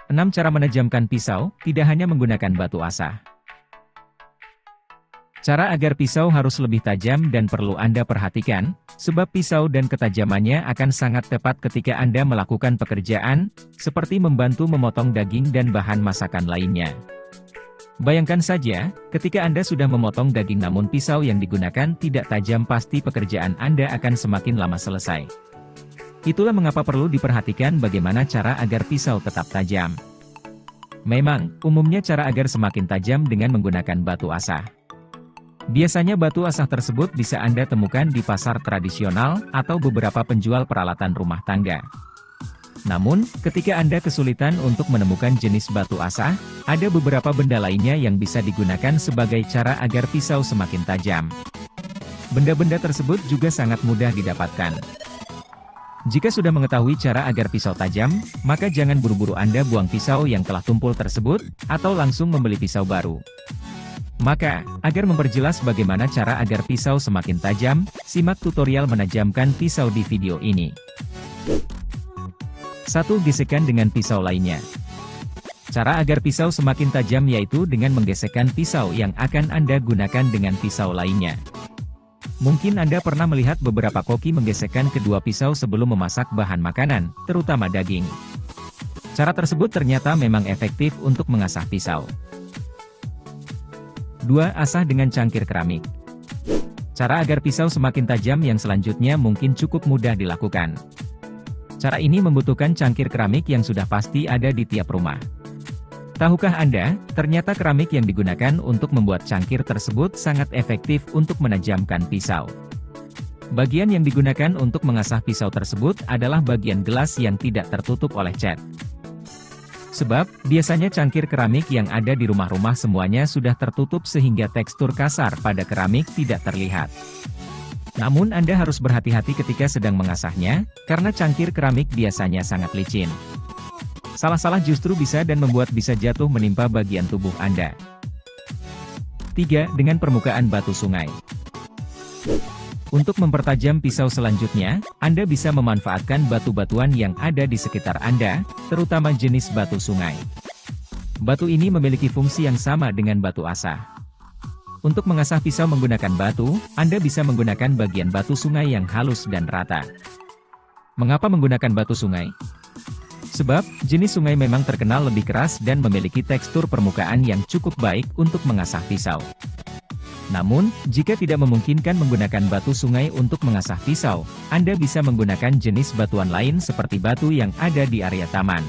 6 cara menajamkan pisau, tidak hanya menggunakan batu asah. Cara agar pisau harus lebih tajam dan perlu Anda perhatikan, sebab pisau dan ketajamannya akan sangat tepat ketika Anda melakukan pekerjaan, seperti membantu memotong daging dan bahan masakan lainnya. Bayangkan saja, ketika Anda sudah memotong daging namun pisau yang digunakan tidak tajam, pasti pekerjaan Anda akan semakin lama selesai. Itulah mengapa perlu diperhatikan bagaimana cara agar pisau tetap tajam. Memang, umumnya cara agar semakin tajam dengan menggunakan batu asah. Biasanya batu asah tersebut bisa Anda temukan di pasar tradisional atau beberapa penjual peralatan rumah tangga. Namun, ketika Anda kesulitan untuk menemukan jenis batu asah, ada beberapa benda lainnya yang bisa digunakan sebagai cara agar pisau semakin tajam. Benda-benda tersebut juga sangat mudah didapatkan. Jika sudah mengetahui cara agar pisau tajam, maka jangan buru-buru Anda buang pisau yang telah tumpul tersebut, atau langsung membeli pisau baru. Maka, agar memperjelas bagaimana cara agar pisau semakin tajam, simak tutorial menajamkan pisau di video ini. 1. Gesekkan dengan pisau lainnya. Cara agar pisau semakin tajam yaitu dengan menggesekkan pisau yang akan Anda gunakan dengan pisau lainnya. Mungkin Anda pernah melihat beberapa koki menggesekkan kedua pisau sebelum memasak bahan makanan, terutama daging. Cara tersebut ternyata memang efektif untuk mengasah pisau. 2. Asah dengan cangkir keramik. Cara agar pisau semakin tajam yang selanjutnya mungkin cukup mudah dilakukan. Cara ini membutuhkan cangkir keramik yang sudah pasti ada di tiap rumah. Tahukah Anda, ternyata keramik yang digunakan untuk membuat cangkir tersebut sangat efektif untuk menajamkan pisau. Bagian yang digunakan untuk mengasah pisau tersebut adalah bagian gelas yang tidak tertutup oleh cat. Sebab, biasanya cangkir keramik yang ada di rumah-rumah semuanya sudah tertutup sehingga tekstur kasar pada keramik tidak terlihat. Namun Anda harus berhati-hati ketika sedang mengasahnya, karena cangkir keramik biasanya sangat licin. Salah-salah justru bisa dan membuat bisa jatuh menimpa bagian tubuh Anda. 3. Dengan permukaan batu sungai. Untuk mempertajam pisau selanjutnya, Anda bisa memanfaatkan batu-batuan yang ada di sekitar Anda, terutama jenis batu sungai. Batu ini memiliki fungsi yang sama dengan batu asah. Untuk mengasah pisau menggunakan batu, Anda bisa menggunakan bagian batu sungai yang halus dan rata. Mengapa menggunakan batu sungai? Sebab, jenis sungai memang terkenal lebih keras dan memiliki tekstur permukaan yang cukup baik untuk mengasah pisau. Namun, jika tidak memungkinkan menggunakan batu sungai untuk mengasah pisau, Anda bisa menggunakan jenis batuan lain seperti batu yang ada di area taman.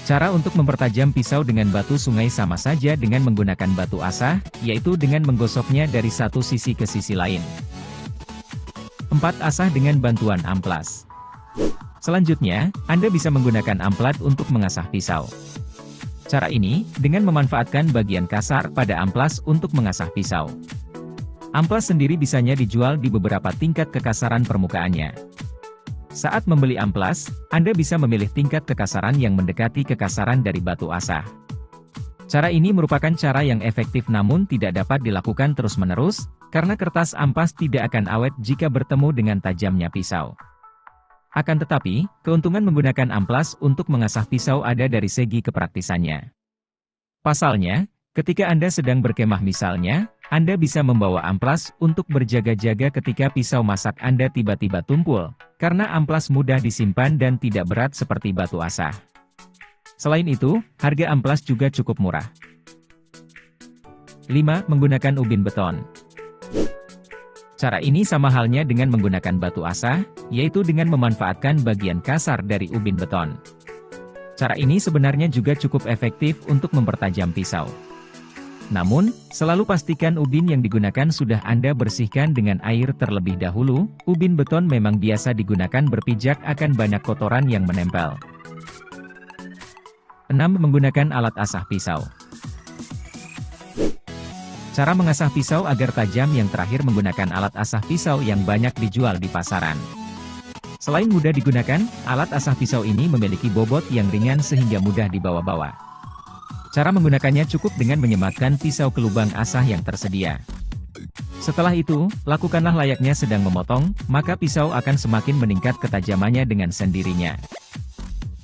Cara untuk mempertajam pisau dengan batu sungai sama saja dengan menggunakan batu asah, yaitu dengan menggosoknya dari satu sisi ke sisi lain. 4. Asah dengan bantuan amplas. Selanjutnya, Anda bisa menggunakan amplas untuk mengasah pisau. Cara ini, dengan memanfaatkan bagian kasar pada amplas untuk mengasah pisau. Amplas sendiri bisanya dijual di beberapa tingkat kekasaran permukaannya. Saat membeli amplas, Anda bisa memilih tingkat kekasaran yang mendekati kekasaran dari batu asah. Cara ini merupakan cara yang efektif namun tidak dapat dilakukan terus-menerus, karena kertas amplas tidak akan awet jika bertemu dengan tajamnya pisau. Akan tetapi, keuntungan menggunakan amplas untuk mengasah pisau ada dari segi kepraktisannya. Pasalnya, ketika Anda sedang berkemah misalnya, Anda bisa membawa amplas untuk berjaga-jaga ketika pisau masak Anda tiba-tiba tumpul, karena amplas mudah disimpan dan tidak berat seperti batu asah. Selain itu, harga amplas juga cukup murah. 5. Menggunakan ubin beton. Cara ini sama halnya dengan menggunakan batu asah, yaitu dengan memanfaatkan bagian kasar dari ubin beton. Cara ini sebenarnya juga cukup efektif untuk mempertajam pisau. Namun, selalu pastikan ubin yang digunakan sudah Anda bersihkan dengan air terlebih dahulu. Ubin beton memang biasa digunakan berpijak akan banyak kotoran yang menempel. 6. Menggunakan alat asah pisau. Cara mengasah pisau agar tajam yang terakhir menggunakan alat asah pisau yang banyak dijual di pasaran. Selain mudah digunakan, alat asah pisau ini memiliki bobot yang ringan sehingga mudah dibawa-bawa. Cara menggunakannya cukup dengan menyematkan pisau ke lubang asah yang tersedia. Setelah itu, lakukanlah layaknya sedang memotong, maka pisau akan semakin meningkat ketajamannya dengan sendirinya.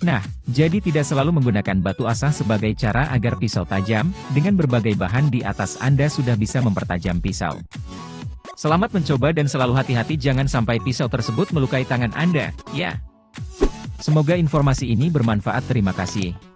Nah, jadi tidak selalu menggunakan batu asah sebagai cara agar pisau tajam, dengan berbagai bahan di atas Anda sudah bisa mempertajam pisau. Selamat mencoba dan selalu hati-hati jangan sampai pisau tersebut melukai tangan Anda, ya. Semoga informasi ini bermanfaat. Terima kasih.